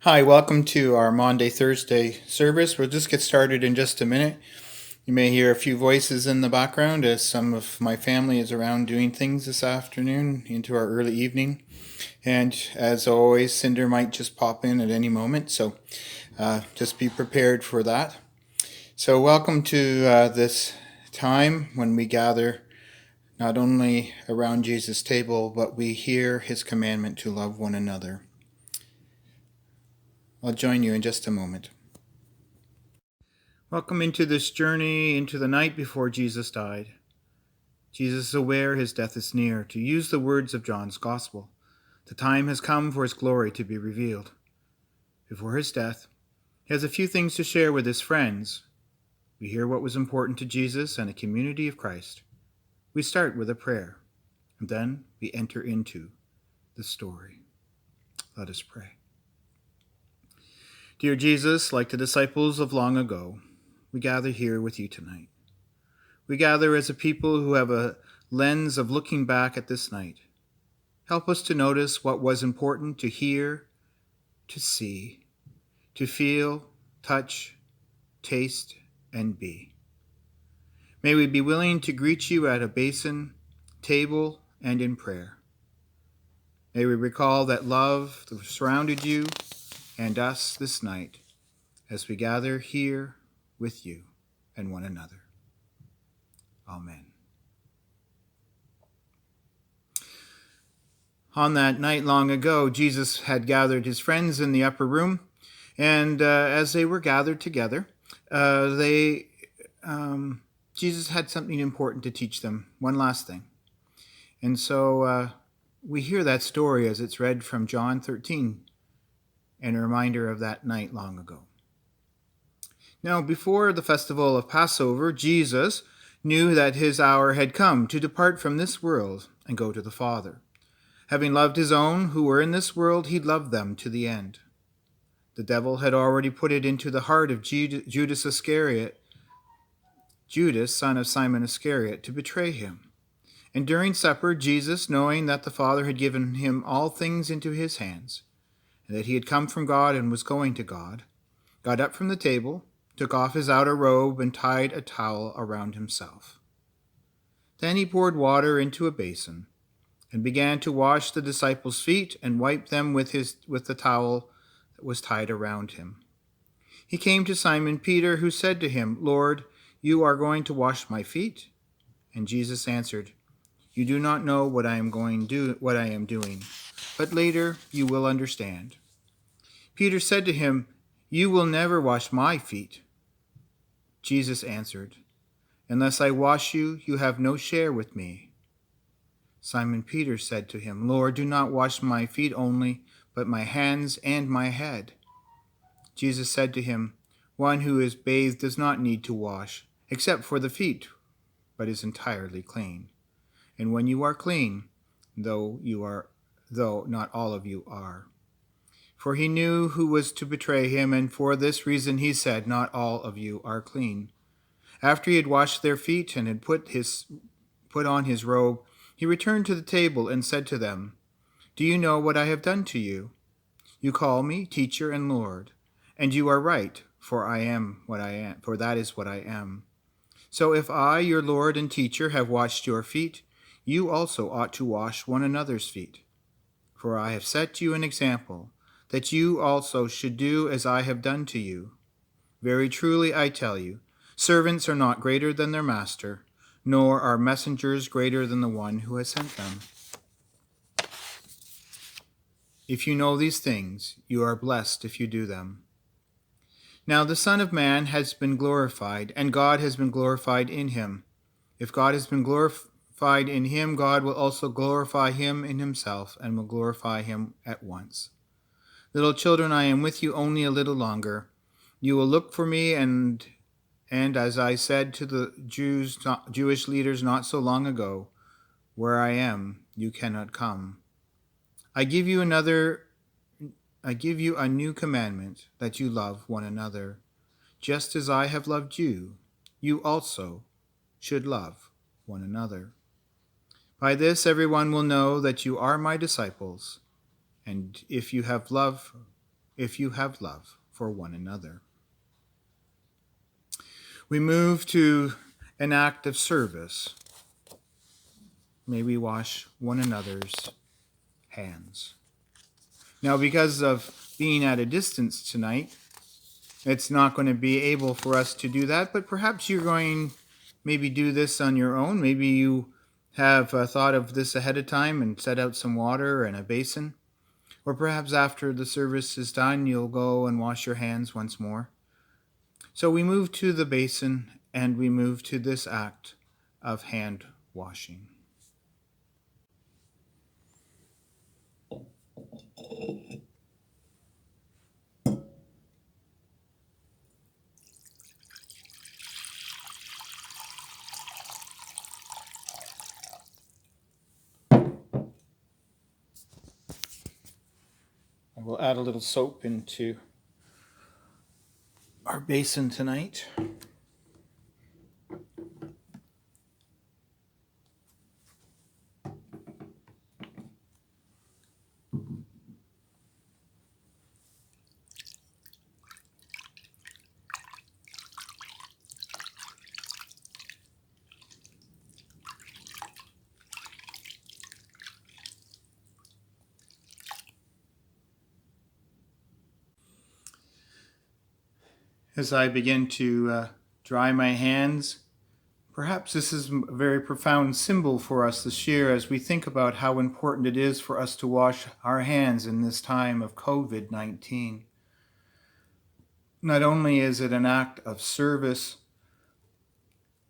Hi, welcome to our Maundy Thursday service. We'll just get started in just a minute. You may hear a few voices in the background as some of my family is around doing things this afternoon into our early evening. And as always, Cinder might just pop in at any moment, so just be prepared for that. So welcome to this time when we gather not only around Jesus' table, but we hear his commandment to love one another. I'll join you in just a moment. Welcome into this journey into the night before Jesus died. Jesus is aware his death is near. To use the words of John's Gospel, the time has come for his glory to be revealed. Before his death, he has a few things to share with his friends. We hear what was important to Jesus and a community of Christ. We start with a prayer, and then we enter into the story. Let us pray. Dear Jesus, like the disciples of long ago, we gather here with you tonight. We gather as a people who have a lens of looking back at this night. Help us to notice what was important to hear, to see, to feel, touch, taste, and be. May we be willing to greet you at a basin, table, and in prayer. May we recall that love surrounded you and us this night as we gather here with you and one another. Amen. On that night long ago, Jesus had gathered his friends in the upper room, and as they were gathered together, Jesus had something important to teach them, one last thing. And so we hear that story as it's read from John 13, and a reminder of that night long ago. Now, before the festival of Passover, Jesus knew that his hour had come to depart from this world and go to the Father. Having loved his own who were in this world, he loved them to the end. The devil had already put it into the heart of Judas Iscariot, Judas, son of Simon Iscariot, to betray him. And during supper, Jesus, knowing that the Father had given him all things into his hands, and that he had come from God and was going to God, got up from the table, took off his outer robe, and tied a towel around himself. Then he poured water into a basin, and began to wash the disciples' feet and wipe them with the towel that was tied around him. He came to Simon Peter, who said to him, "Lord, you are going to wash my feet?" And Jesus answered, "You do not know what I am doing, but later you will understand." Peter said to him, "You will never wash my feet." Jesus answered, "Unless I wash you, you have no share with me." Simon Peter said to him, "Lord, do not wash my feet only, but my hands and my head." Jesus said to him, "One who is bathed does not need to wash, except for the feet, but is entirely clean. And when you are clean, though not all of you are." For he knew who was to betray him, and for this reason he said, "Not all of you are clean." After he had washed their feet and had put on his robe, he returned to the table and said to them, "Do you know what I have done to you? You call me teacher and Lord, and you are right, for that is what I am. So if I, your Lord and teacher, have washed your feet, you also ought to wash one another's feet. For I have set you an example, that you also should do as I have done to you. Very truly I tell you, servants are not greater than their master, nor are messengers greater than the one who has sent them. If you know these things, you are blessed if you do them. Now the Son of Man has been glorified, and God has been glorified in him. If God has been glorified in him, God will also glorify him in himself, and will glorify him at once. Little children, I am with you only a little longer. You will look for me, and as I said to the Jewish leaders not so long ago, where I am, you cannot come. I give you a new commandment, that you love one another. Just as I have loved you, you also should love one another. By this everyone will know that you are my disciples, and if you have love if you have love for one another. We move to an act of service. May we wash one another's hands. Now, because of being at a distance tonight, it's not going to be able for us to do that, but perhaps you're going maybe do this on your own. Maybe you have thought of this ahead of time and set out some water and a basin. Or perhaps after the service is done, you'll go and wash your hands once more. So we move to the basin and we move to this act of hand washing. We'll add a little soap into our basin tonight. As I begin to dry my hands, perhaps this is a very profound symbol for us this year as we think about how important it is for us to wash our hands in this time of COVID-19. Not only is it an act of service,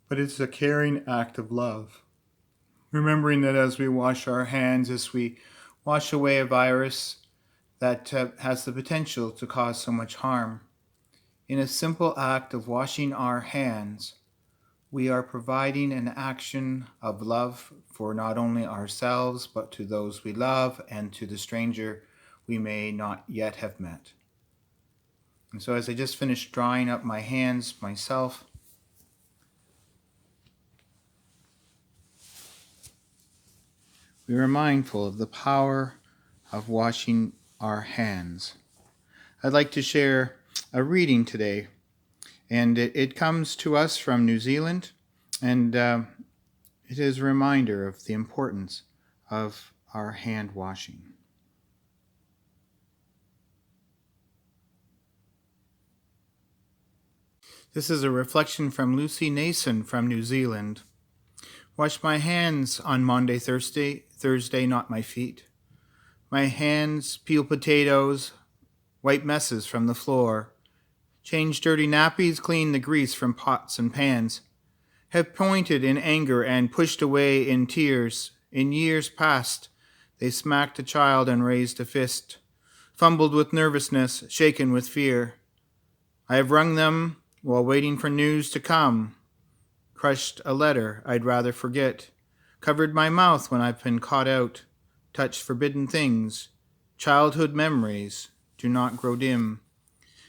but it's a caring act of love. Remembering that as we wash our hands, as we wash away a virus that has the potential to cause so much harm, in a simple act of washing our hands, we are providing an action of love for not only ourselves, but to those we love and to the stranger we may not yet have met. And so as I just finished drying up my hands myself, we are mindful of the power of washing our hands. I'd like to share a reading today, and it comes to us from New Zealand, and it is a reminder of the importance of our hand washing. This is a reflection from Lucy Nason from New Zealand. Wash my hands on Maundy Thursday, not my feet. My hands peel potatoes, wipe messes from the floor, change dirty nappies, clean the grease from pots and pans, have pointed in anger and pushed away in tears. In years past, they smacked a child and raised a fist, fumbled with nervousness, shaken with fear. I have wrung them while waiting for news to come, crushed a letter I'd rather forget, covered my mouth when I've been caught out, touched forbidden things. Childhood memories do not grow dim.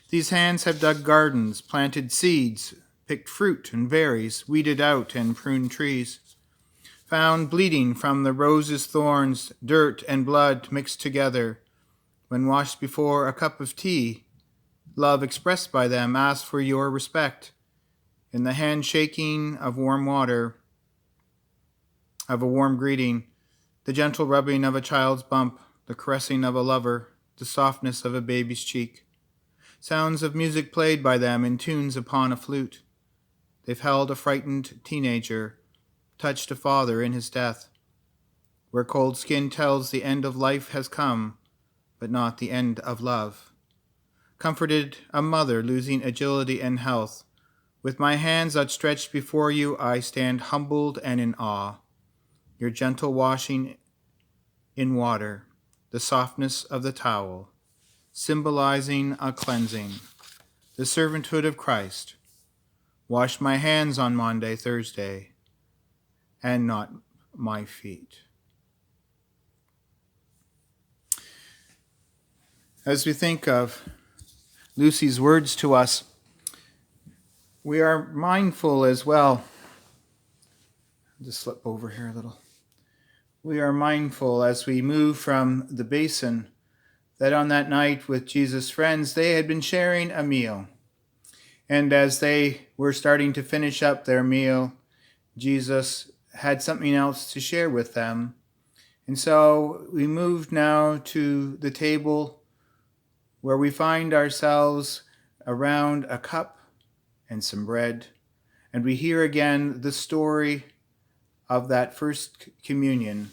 These hands have dug gardens, planted seeds, picked fruit and berries, weeded out and pruned trees, found bleeding from the rose's thorns, dirt and blood mixed together. When washed before a cup of tea, love expressed by them asked for your respect. In the handshaking of warm water, of a warm greeting, the gentle rubbing of a child's bump, the caressing of a lover, the softness of a baby's cheek. Sounds of music played by them in tunes upon a flute. They've held a frightened teenager, touched a father in his death, where cold skin tells the end of life has come, but not the end of love. Comforted a mother losing agility and health. With my hands outstretched before you, I stand humbled and in awe. Your gentle washing in water, the softness of the towel, symbolizing a cleansing, the servanthood of Christ. Wash my hands on Maundy Thursday, and not my feet. As we think of Lucy's words to us, we are mindful as well. I'll just slip over here a little. We are mindful as we move from the basin that on that night with Jesus' friends, they had been sharing a meal. And as they were starting to finish up their meal, Jesus had something else to share with them. And so we moved now to the table where we find ourselves around a cup and some bread. And we hear again the story of that first communion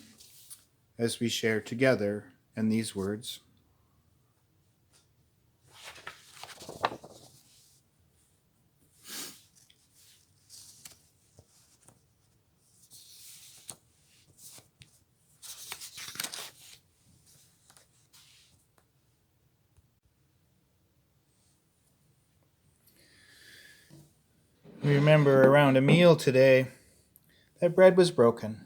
as we share together in these words. We remember around a meal today that bread was broken.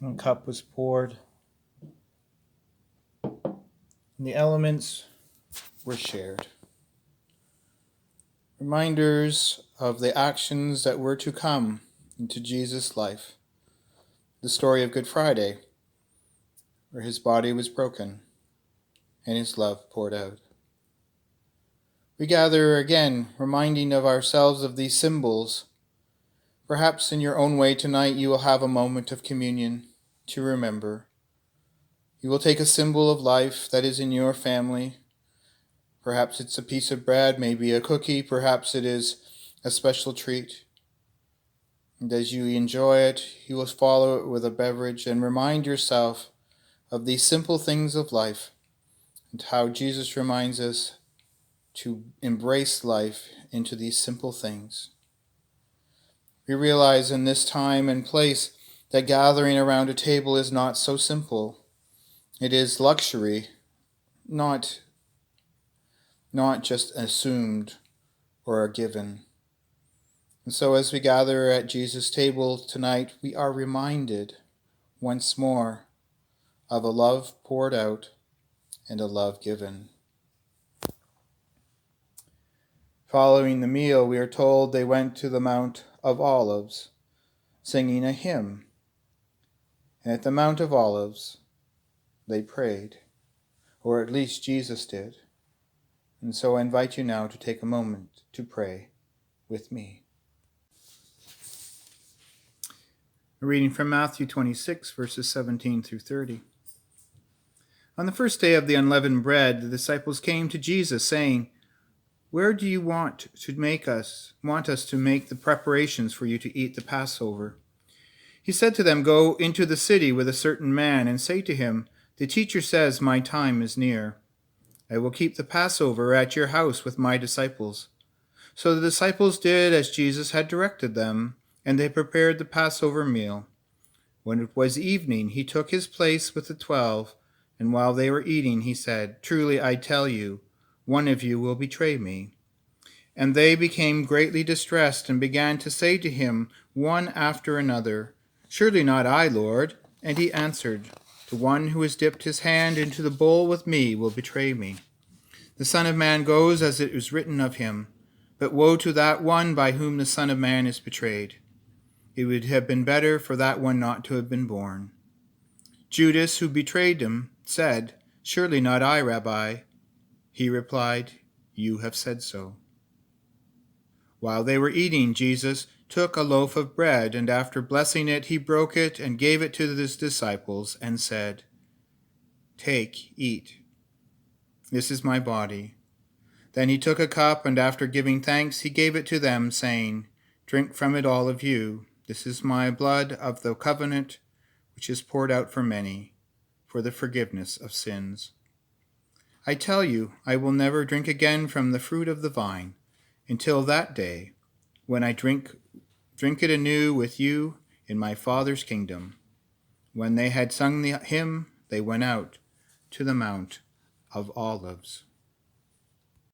A cup was poured. And the elements were shared. Reminders of the actions that were to come into Jesus' life. The story of Good Friday, where his body was broken and his love poured out. We gather again, reminding of ourselves of these symbols. Perhaps in your own way tonight you will have a moment of communion to remember. You will take a symbol of life that is in your family. Perhaps it's a piece of bread, maybe a cookie, perhaps it is a special treat. And as you enjoy it, you will follow it with a beverage and remind yourself of these simple things of life and how Jesus reminds us to embrace life into these simple things. We realize in this time and place that gathering around a table is not so simple. It is luxury, not just assumed or a given. And so as we gather at Jesus' table tonight, we are reminded once more of a love poured out and a love given. Following the meal, we are told they went to the Mount of Olives, singing a hymn. And at the Mount of Olives, they prayed, or at least Jesus did. And so I invite you now to take a moment to pray with me. A reading from Matthew 26, verses 17 through 30. On the first day of the unleavened bread, the disciples came to Jesus, saying, "Where do you want us to make the preparations for you to eat the Passover?" He said to them, "Go into the city with a certain man and say to him, 'The teacher says, my time is near. I will keep the Passover at your house with my disciples.'" So the disciples did as Jesus had directed them, and they prepared the Passover meal. When it was evening, he took his place with the 12, and while they were eating, he said, "Truly I tell you, one of you will betray me." And they became greatly distressed and began to say to him one after another, "Surely not I, Lord." And he answered, "The one who has dipped his hand into the bowl with me will betray me. The Son of Man goes as it is written of him, but woe to that one by whom the Son of Man is betrayed. It would have been better for that one not to have been born." Judas, who betrayed him, said, "Surely not I, Rabbi." He replied, "You have said so." While they were eating, Jesus took a loaf of bread, and after blessing it, he broke it and gave it to his disciples and said, "Take, eat. This is my body." Then he took a cup, and after giving thanks, he gave it to them, saying, "Drink from it, all of you. This is my blood of the covenant, which is poured out for many, for the forgiveness of sins. I tell you, I will never drink again from the fruit of the vine, until that day, when I drink it anew with you in my Father's kingdom." When they had sung the hymn, they went out to the Mount of Olives.